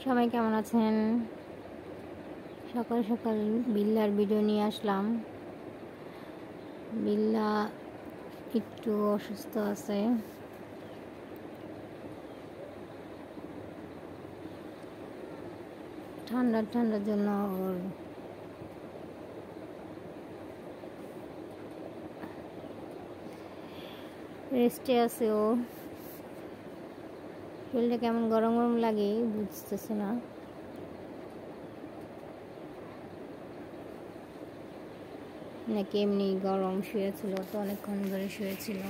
সবাই কেমন আছেন? সকাল সকাল বিল্লার ভিডিও নিয়ে আসলাম। বিল্লা একটু অসুস্থ আছে, ঠান্ডার জন্য ওর রেস্টে আছে। ও শরীরটা কেমন গরম গরম লাগে, বুঝতেছে না। নাকি এমনি গরম শুয়েছিল, তো অনেকক্ষণ ধরে শুয়েছিল।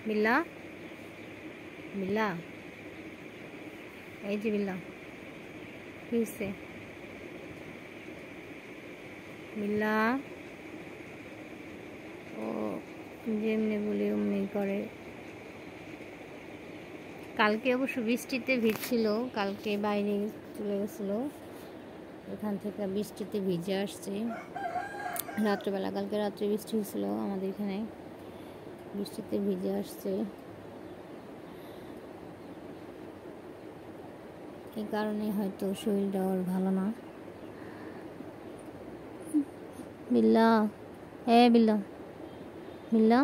বিল্লা বিল্লা, এই যে বিল্লা, কি হয়েছে? বিল্লা, ও যেমনি বলি অমনি করে। কালকে অবশ্য বৃষ্টিতে ভিজছিল, কালকে বাইরে চলে গেছিলো, ওখান থেকে বৃষ্টিতে ভিজে আসছে রাত্রেবেলা। কালকে রাত্রে বৃষ্টি হয়েছিল আমাদের এখানে, বৃষ্টিতে ভিজে আসছে। এই কারণে হয়তো শরীরটা ওর ভালো না। বিল্লা, বিল্লা বিল্লা,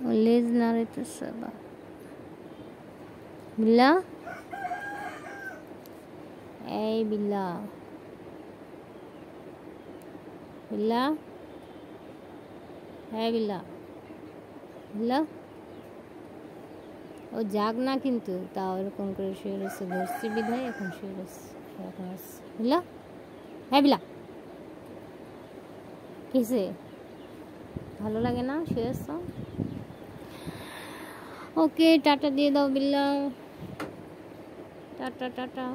ও লেজ নাড়াইতেছে। বিল্লা, এই বিল্লা বিল্লা, বিল্লা বিল্লা, ও যাক না, কিন্তু তাও এরকম করে শুয়ে রয়েছে। ধরছি বিধায় এখন শুয়ে রয়েছে। বিল্লা, বিল্লা, কিসে ভালো লাগে না শুয়ে আছ? ওকে, টাটা দিয়ে দাও বিল্লা। টাটা টাটা,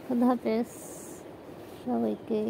খোদা হাফেজ সবাইকে।